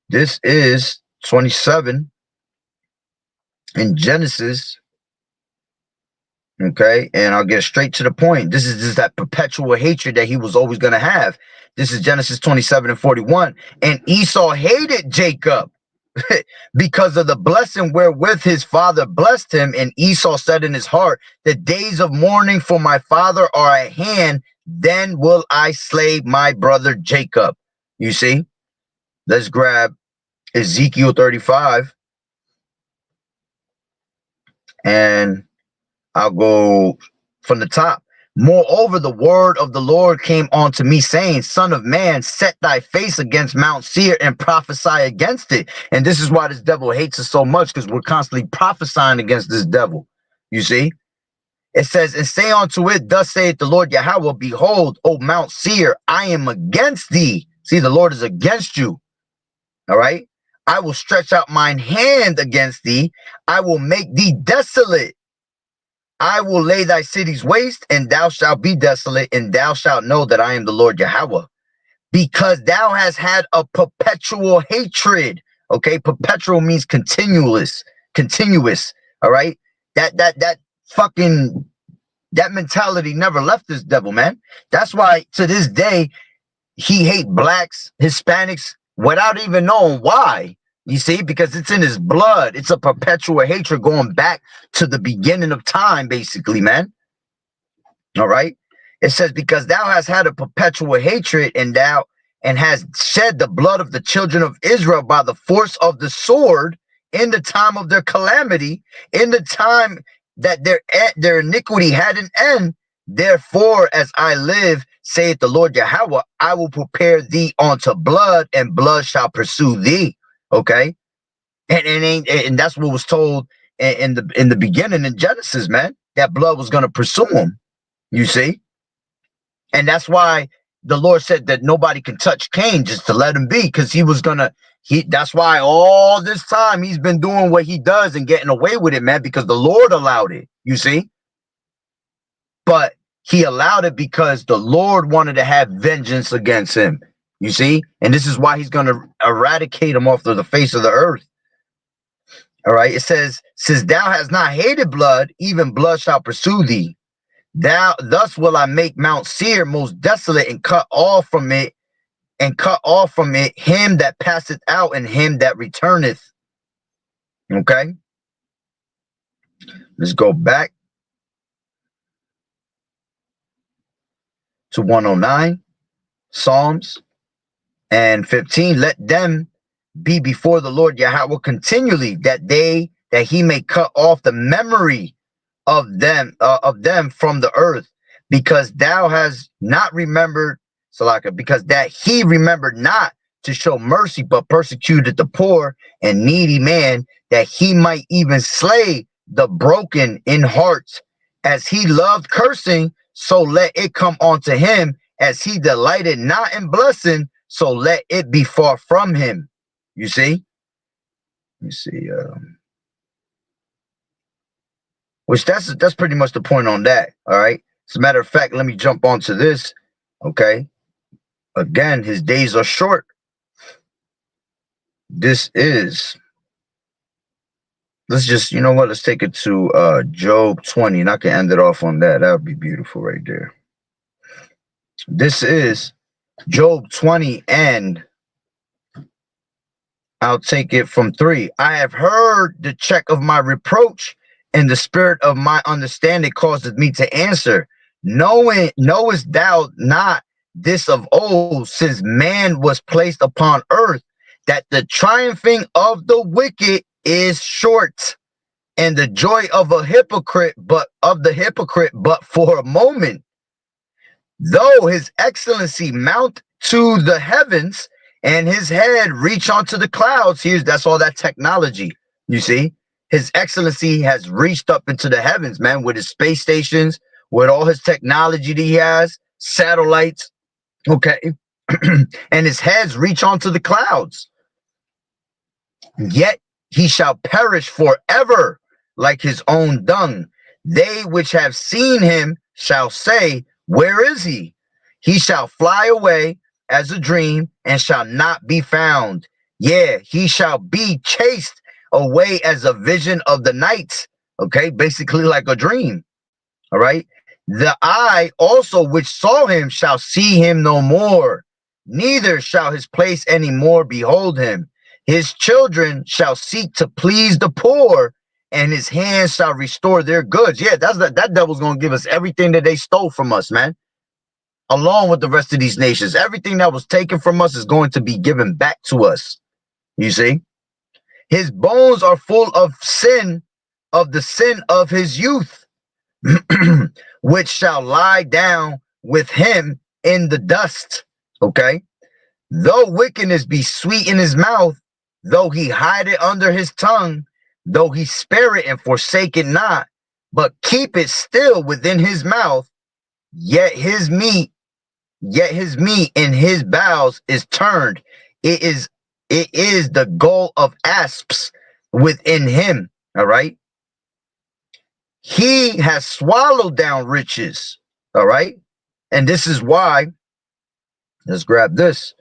This is 27 in Genesis. Okay, and I'll get straight to the point. This is just that perpetual hatred that he was always going to have. This is Genesis 27 and 41. And Esau hated Jacob because of the blessing wherewith his father blessed him. And Esau said in his heart, the days of mourning for my father are at hand. Then will I slay my brother Jacob. You see? Let's grab Ezekiel 35. And I'll go from the top. Moreover, the word of the Lord came unto me, saying, Son of man, set thy face against Mount Seir and prophesy against it. And this is why this devil hates us so much, because we're constantly prophesying against this devil. You see? It says, and say unto it, thus saith the Lord Yahweh, behold, O Mount Seir, I am against thee. See, the Lord is against you. All right? I will stretch out mine hand against thee. I will make thee desolate. I will lay thy cities waste, and thou shalt be desolate, and thou shalt know that I am the Lord Yahweh. Because thou hast had a perpetual hatred. Okay, perpetual means continuous. All right, that mentality never left this devil, man. That's why to this day he hate blacks, Hispanics, without even knowing why. You see, because it's in his blood. It's a perpetual hatred going back to the beginning of time, basically, man. All right. It says, because thou hast had a perpetual hatred, and has shed the blood of the children of Israel by the force of the sword in the time of their calamity, in the time that their iniquity had an end. Therefore, as I live, saith the Lord Yahweh, I will prepare thee unto blood, and blood shall pursue thee. Okay, and that's what was told in the beginning in Genesis, man. that blood was going to pursue him, you see? And that's why the Lord said that nobody can touch Cain, just to let him be, because he was gonna, that's why all this time he's been doing what he does and getting away with it, man, because the Lord allowed it, you see? But he allowed it because the Lord wanted to have vengeance against him, you see? And this is why he's gonna eradicate him off of the face of the earth. All right, it says, since thou hast not hated blood, even blood shall pursue thee. Thus will I make Mount Seir most desolate, and cut off from it him that passeth out and him that returneth. Okay, let's go back to 109, Psalms, and 15. Let them be before the Lord Yahweh continually, that he may cut off the memory of them from the earth, because thou hast not remembered, Salaka, because that he remembered not to show mercy, but persecuted the poor and needy man, that he might even slay the broken in heart. As he loved cursing, so let it come unto him. As he delighted not in blessing, so let it be far from him. You see? Let me see. Which that's pretty much the point on that. All right. As a matter of fact, let me jump onto this. Okay. Again, his days are short. This is, let's just, you know what, let's take it to Job 20, and I can end it off on that. That would be beautiful right there. This is Job 20, and I'll take it from 3. I have heard the check of my reproach, and the spirit of my understanding causeth me to answer. Knowest thou not this of old, since man was placed upon earth, that the triumphing of the wicked is short, and the joy of a hypocrite but for a moment? Though his excellency mount to the heavens, and his head reach onto the clouds. That's all that technology, you see? His excellency has reached up into the heavens, man, with his space stations, with all his technology that he has, satellites, okay? And his heads reach onto the clouds. Yet he shall perish forever like his own dung. They which have seen him shall say, where is he? He shall fly away as a dream, and shall not be found. Yeah, he shall be chased away as a vision of the night. Okay, basically like a dream. All right. The eye also which saw him shall see him no more, neither shall his place any more behold him. His children shall seek to please the poor, and his hands shall restore their goods. Yeah, that devil's gonna give us everything that they stole from us, man. Along with the rest of these nations, everything that was taken from us is going to be given back to us. You see, his bones are full of sin, of the sin of his youth, which shall lie down with him in the dust. Okay, though wickedness be sweet in his mouth, though he hide it under his tongue, though he spare it and forsake it not, but keep it still within his mouth, yet his meat in his bowels is turned. It is the gall of asps within him. All right. He has swallowed down riches. All right. And this is why, let's grab this.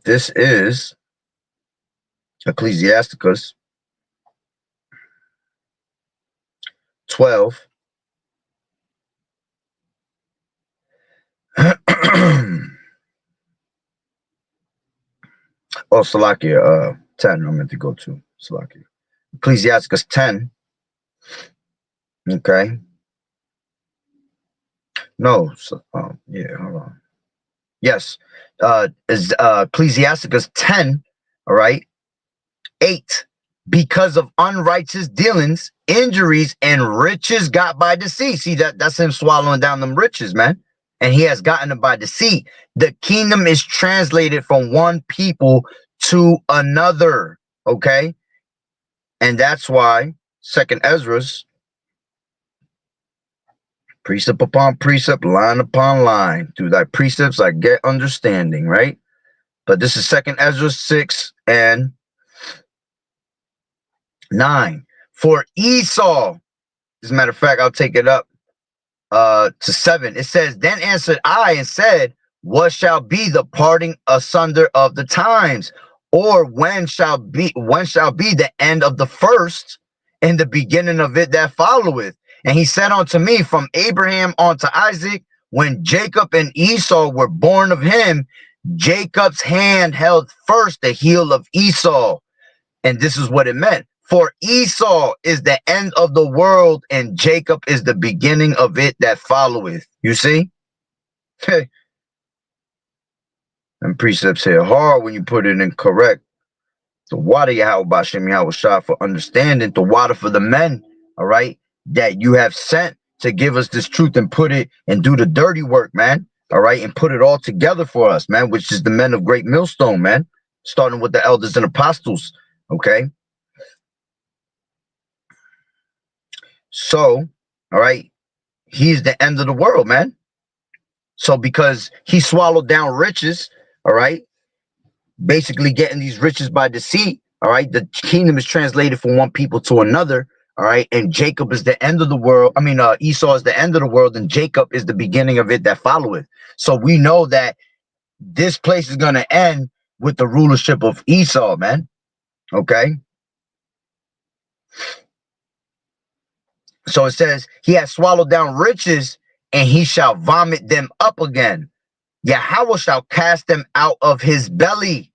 This is Ecclesiasticus 12. Oh, Salakia, 10. I meant to go to Salakia. Ecclesiasticus 10. Okay. No. So, yeah, hold on. Yes. Is Ecclesiasticus 10. All right. 8. Because of unrighteous dealings, injuries, and riches got by deceit. See, that's him swallowing down them riches, man. And he has gotten them by deceit. The kingdom is translated from one people to another. Okay. And that's why Second Ezra's Precept upon precept, line upon line. Through thy precepts I get understanding, right? But this is 2nd Ezra 6 and 9. For Esau, as a matter of fact, I'll take it up to 7. It says, then answered I and said, what shall be the parting asunder of the times? Or when shall be the end of the first and the beginning of it that followeth? And he said unto me, from Abraham unto Isaac, when Jacob and Esau were born of him, Jacob's hand held first the heel of Esau. And this is what it meant. For Esau is the end of the world, and Jacob is the beginning of it that followeth. You see? And precepts here hard when you put it in correct. The water YAHAWAH'S for understanding, the water for the men, all right, that you have sent to give us this truth and put it and do the dirty work, man. All right, and put it all together for us, man, which is the men of great millstone, man, starting with the elders and apostles. Okay. So, all right, he's the end of the world, man. So because he swallowed down riches, all right, basically getting these riches by deceit, all right, the kingdom is translated from one people to another, all right, and Jacob is the end of the world. I mean, Esau is the end of the world, and Jacob is the beginning of it that followeth. So we know that this place is going to end with the rulership of Esau, man. Okay. So it says, he has swallowed down riches, and he shall vomit them up again. Yahweh shall cast them out of his belly.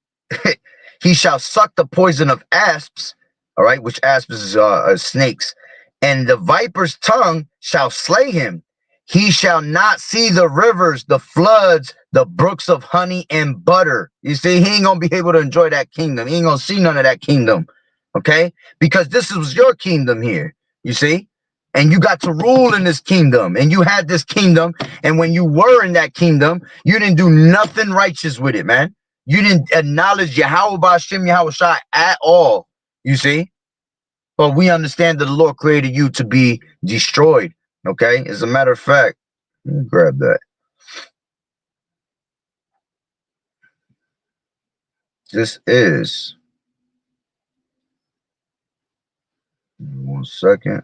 He shall suck the poison of asps, all right, which asps is snakes, and the viper's tongue shall slay him. He shall not see the rivers, the floods, the brooks of honey and butter. You see, he ain't gonna be able to enjoy that kingdom. He ain't gonna see none of that kingdom, okay? Because this was your kingdom here, you see? And you got to rule in this kingdom, and you had this kingdom, and when you were in that kingdom, you didn't do nothing righteous with it, man. You didn't acknowledge YAHWH at all, you see? But we understand that the Lord created you to be destroyed, okay? As a matter of fact, let me grab that. This is, 1 second.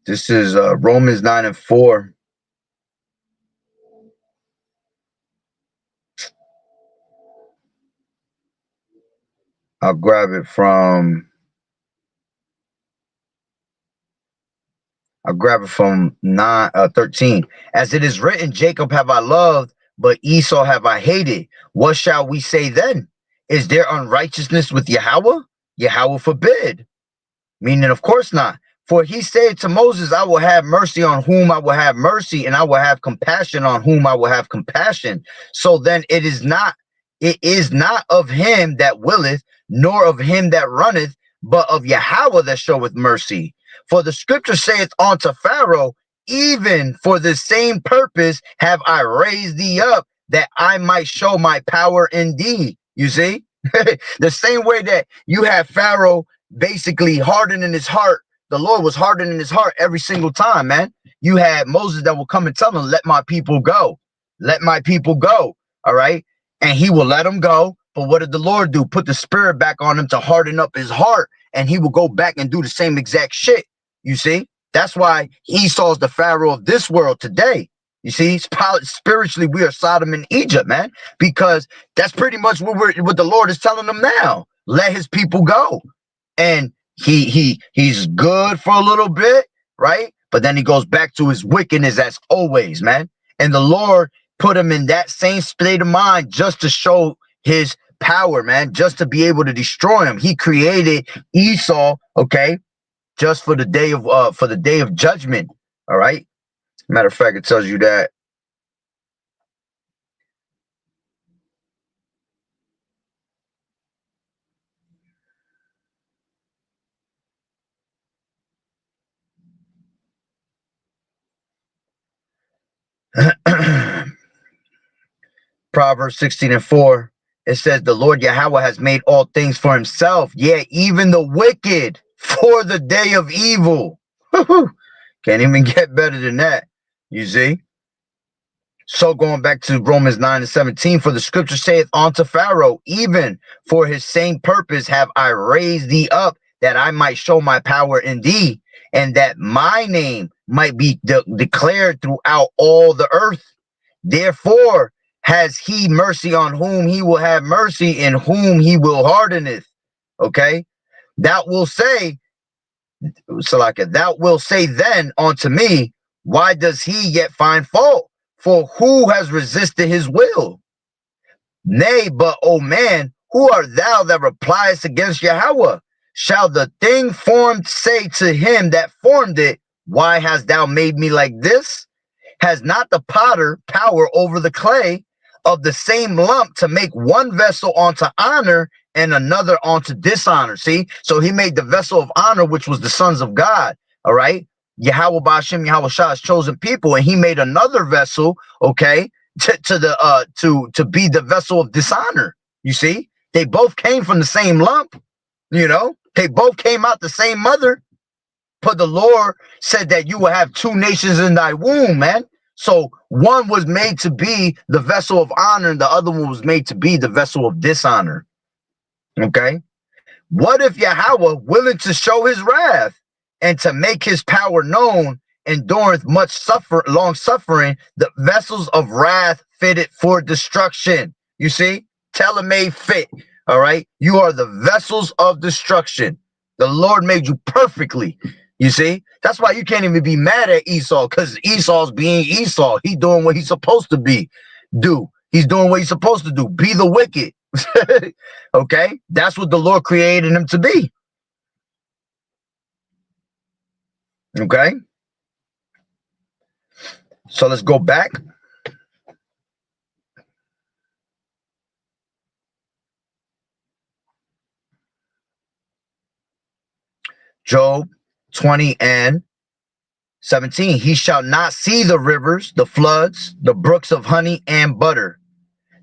This is Romans 9 and 4. I'll grab it from 13. As it is written, Jacob have I loved, but Esau have I hated. What shall we say then? Is there unrighteousness with Yahweh? Yahweh forbid. Meaning, of course not. For he said to Moses, I will have mercy on whom I will have mercy, and I will have compassion on whom I will have compassion. So then it is not of him that willeth, nor of him that runneth, but of Yahweh that showeth mercy. For the scripture saith unto Pharaoh, even for the same purpose have I raised thee up, that I might show my power in thee. You see? The same way that you have Pharaoh basically hardening his heart, the Lord was hardening his heart every single time, man. You had Moses that will come and tell him, let my people go. Let my people go. All right. And he will let them go. But what did the Lord do? Put the spirit back on him to harden up his heart. And he will go back and do the same exact shit. You see? That's why Esau's the Pharaoh of this world today. You see, spiritually, we are Sodom and Egypt, man, because that's pretty much what the Lord is telling them now. Let his people go. And he's good for a little bit, right? But then he goes back to his wickedness as always, man. And the Lord put him in that same state of mind just to show his power, man, just to be able to destroy him. He created Esau, okay, just for the day of judgment. All right. Matter of fact, it tells you that. Proverbs 16 and 4. it says the Lord Yahweh has made all things for himself, yeah, even the wicked for the day of evil. Can't even get better than that, you see. So going back to Romans 9:17, for the scripture saith unto Pharaoh, even for his same purpose have I raised thee up, that I might show my power in thee, and that my name might be declared throughout all the earth. Therefore has he mercy on whom he will have mercy, and whom he will hardeneth. Okay, that will say, Salaka, thou wilt say then unto me, why does he yet find fault? For who has resisted his will? Nay, but, O man, who art thou that repliest against Yahweh? Shall the thing formed say to him that formed it, why hast thou made me like this? Has not the potter power over the clay of the same lump to make one vessel unto honor and another unto dishonor? See, so he made the vessel of honor, which was the sons of God. All right, Yahweh Ba'ashem Yahweh Shah's chosen people, and he made another vessel, okay, to be the vessel of dishonor. You see, they both came from the same lump. You know, they both came out the same mother. But the Lord said that you will have two nations in thy womb, man. So one was made to be the vessel of honor, and the other one was made to be the vessel of dishonor. Okay. What if Yahweh, willing to show his wrath and to make his power known, endureth much long suffering, the vessels of wrath fitted for destruction? You see, tailor-made fit. All right. You are the vessels of destruction. The Lord made you perfectly. You see, that's why you can't even be mad at Esau, because Esau's being Esau. He's doing what he's supposed to do. He's doing what he's supposed to do. Be the wicked. Okay, that's what the Lord created him to be. Okay, so let's go back. Job 20:17. He shall not see the rivers, the floods, the brooks of honey and butter.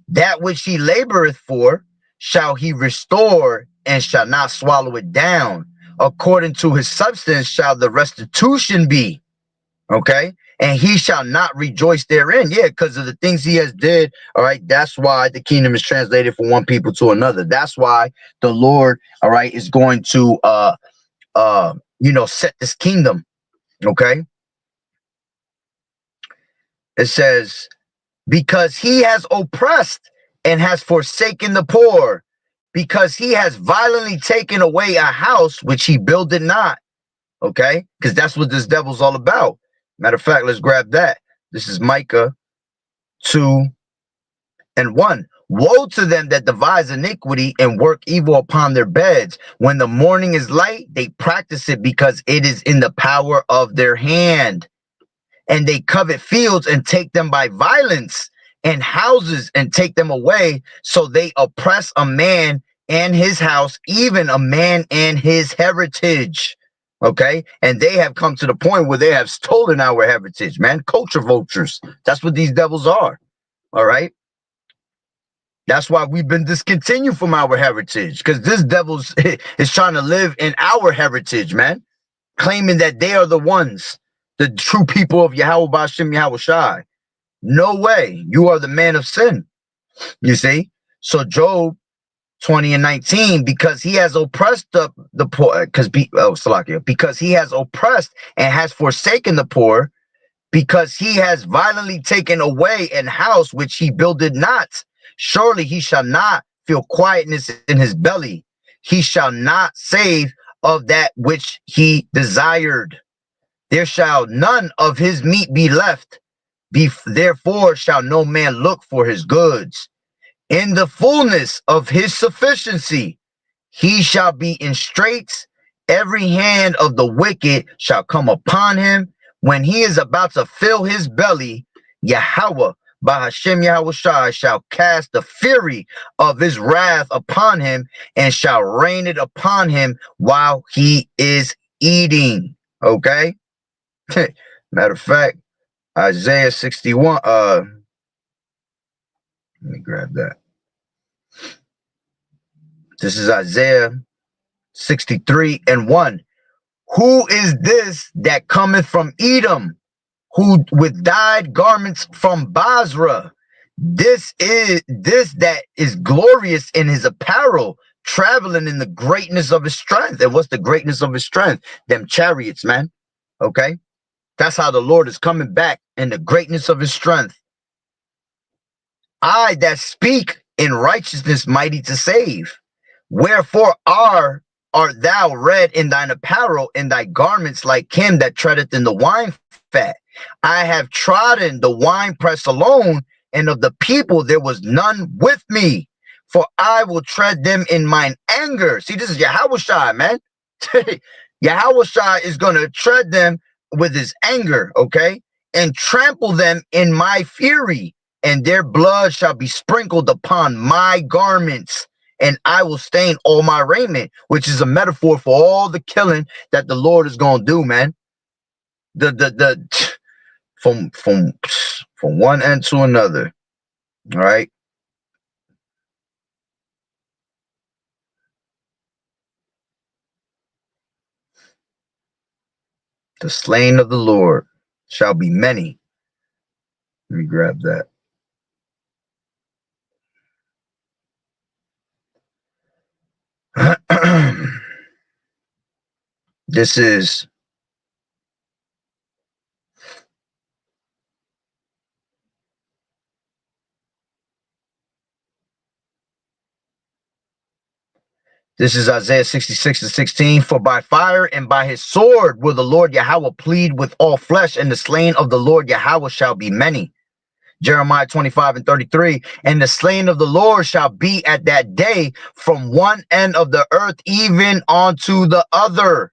That which he laboreth for shall he restore, and shall not swallow it down. According to his substance shall the restitution be. Okay, and he shall not rejoice therein. Yeah, because of the things he has did. All right, that's why the kingdom is translated from one people to another. That's why the Lord, all right, is going to set this kingdom. Okay, it says, because he has oppressed and has forsaken the poor, because he has violently taken away a house which he builded not. Okay, because that's what this devil's all about. Matter of fact, let's grab that. This is Micah 2:1. Woe to them that devise iniquity and work evil upon their beds. When the morning is light, they practice it, because it is in the power of their hand. And they covet fields and take them by violence, and houses and take them away. So they oppress a man and his house, even a man and his heritage. Okay, and they have come to the point where they have stolen our heritage, man. Culture vultures. That's what these devils are. All right. That's why we've been discontinued from our heritage, because this devil's is trying to live in our heritage, man, claiming that they are the ones, the true people of Yahweh Ba'ashem Yahweh Shai. No way. You are the man of sin. You see? So Job 20:19, because he has oppressed the poor, because he has oppressed and has forsaken the poor, because he has violently taken away an house which he builded not. Surely he shall not feel quietness in his belly. He shall not save of that which he desired. There shall none of his meat be left. Therefore shall no man look for his goods. In the fullness of his sufficiency, he shall be in straits. Every hand of the wicked shall come upon him. When he is about to fill his belly, Yahweh, Bahashem Yahweh Shai, shall cast the fury of his wrath upon him, and shall rain it upon him while he is eating. Okay? Matter of fact, Isaiah 61. Let me grab that. This is Isaiah 63:1. Who is this that cometh from Edom, who with dyed garments from Basra? This that is glorious in his apparel, traveling in the greatness of his strength. And what's the greatness of his strength? Them chariots, man. Okay, that's how the Lord is coming back in the greatness of his strength. I that speak in righteousness, mighty to save. Wherefore art thou red in thine apparel, in thy garments like him that treadeth in the wine fat? I have trodden the winepress alone, and of the people there was none with me. For I will tread them in mine anger. See, this is Yahawashi, man. Yahawashi is going to tread them with his anger, okay? And trample them in my fury, and their blood shall be sprinkled upon my garments, and I will stain all my raiment, which is a metaphor for all the killing that the Lord is going to do, man. From one end to another. All right. The slain of the Lord shall be many. Let me grab that. This is Isaiah 66:16. For by fire and by his sword will the Lord Yahweh plead with all flesh, and the slain of the Lord Yahweh shall be many. Jeremiah 25:33. And the slain of the Lord shall be at that day from one end of the earth even unto the other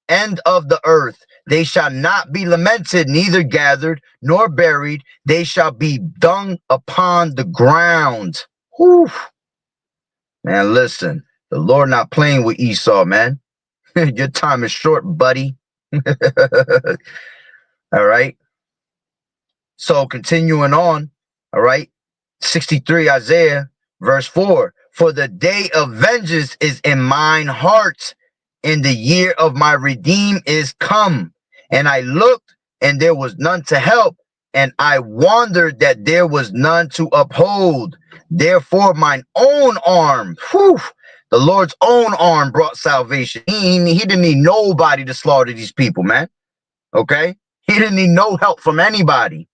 end of the earth. They shall not be lamented, neither gathered nor buried. They shall be dung upon the ground. Whew. Man, listen, the Lord not playing with Esau, man. Your time is short, buddy. All right. So continuing on, all right. 63 Isaiah verse 4. For the day of vengeance is in mine heart, and the year of my redeem is come. And I looked, and there was none to help, and I wondered that there was none to uphold. Therefore mine own arm, the Lord's own arm brought salvation. He didn't need nobody to slaughter these people, man. Okay? He didn't need no help from anybody.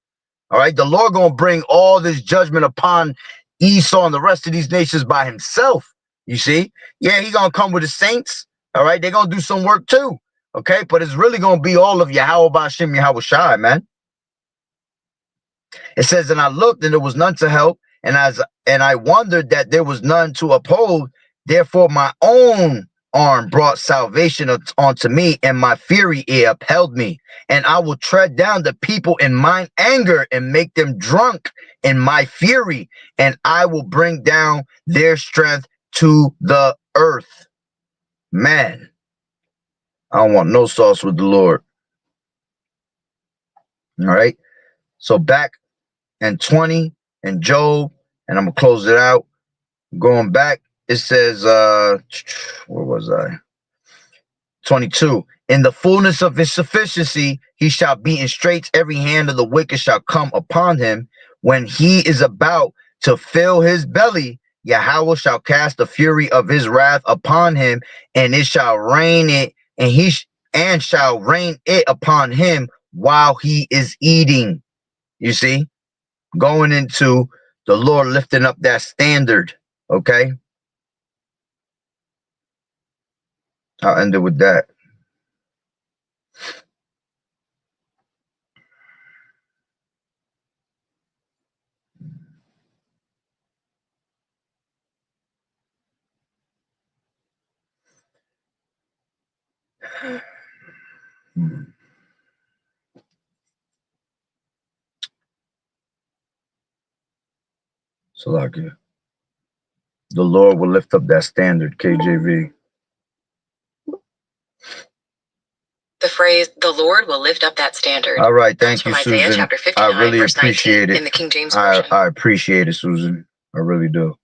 All right, the Lord gonna bring all this judgment upon Esau and the rest of these nations by himself. You see, yeah, he gonna come with his saints. All right, they're gonna do some work too. Okay, but it's really gonna be all of Yahweh Ba'Shem Yahawashi, man. It says, and I looked, and there was none to help, and I wondered that there was none to uphold. Therefore, my own arm brought salvation unto me, and my fury it upheld me. And I will tread down the people in mine anger, and make them drunk in my fury, and I will bring down their strength to the earth. Man, I don't want no sauce with the Lord. All right. So back in 20 and Job, and I'm gonna close it out. Going back, it says, where was I? 22. In the fullness of his sufficiency, he shall be in straits. Every hand of the wicked shall come upon him. When he is about to fill his belly, Yahweh shall cast the fury of his wrath upon him, and it shall rain it, and shall rain it upon him while he is eating. You see, going into the Lord lifting up that standard. Okay, I'll end it with that. Salakia. The Lord will lift up that standard, KJV. The phrase, the Lord will lift up that standard. All right, thank you, Susan. Isaiah chapter 59, I really verse appreciate 19, it. in the King James Version. I appreciate it, Susan. I really do.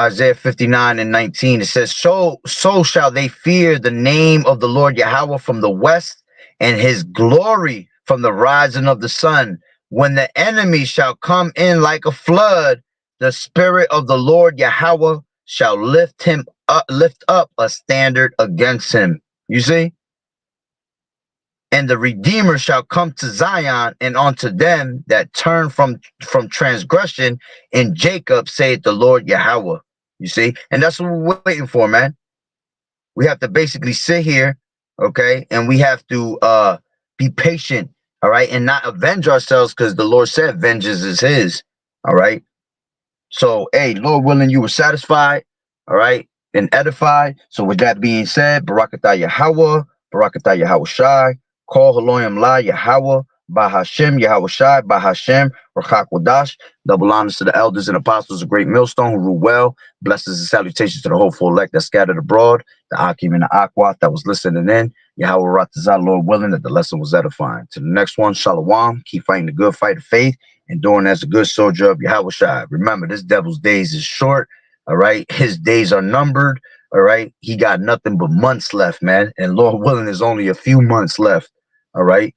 Isaiah 59:19, it says, so shall they fear the name of the Lord Yahweh from the west, and his glory from the rising of the sun. When the enemy shall come in like a flood, the spirit of the Lord Yahweh shall lift up a standard against him. You see? And the Redeemer shall come to Zion, and unto them that turn from transgression in Jacob, saith the Lord Yahweh. You see? And that's what we're waiting for, man. We have to basically sit here, okay? And we have to be patient, all right? And not avenge ourselves, because the Lord said vengeance is his, all right? So, hey, Lord willing, you were satisfied, all right, and edified. So with that being said, Barakatah Yahweh, Barakatah Yahweh Shai, Call Haloyim La Yahweh, Bahashem, Yahweh Shai, Bahashem, Rakak Wadash. Double honors to the elders and apostles of Great Millstone who rule well. Blessings and salutations to the hopeful elect that scattered abroad, the Akim and the Akwat that was listening in. Yahweh Ratazah, Lord willing, that the lesson was edifying. To the next one, Shalom. Keep fighting the good fight of faith and doing as a good soldier of Yahweh Shai. Remember, this devil's days is short, all right? His days are numbered, all right? He got nothing but months left, man. And Lord willing, there's only a few months left, all right?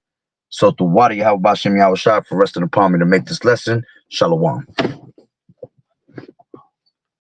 So to Wadi Yahweh Bashem Yahweh Shai for resting upon me to make this lesson. Shalom.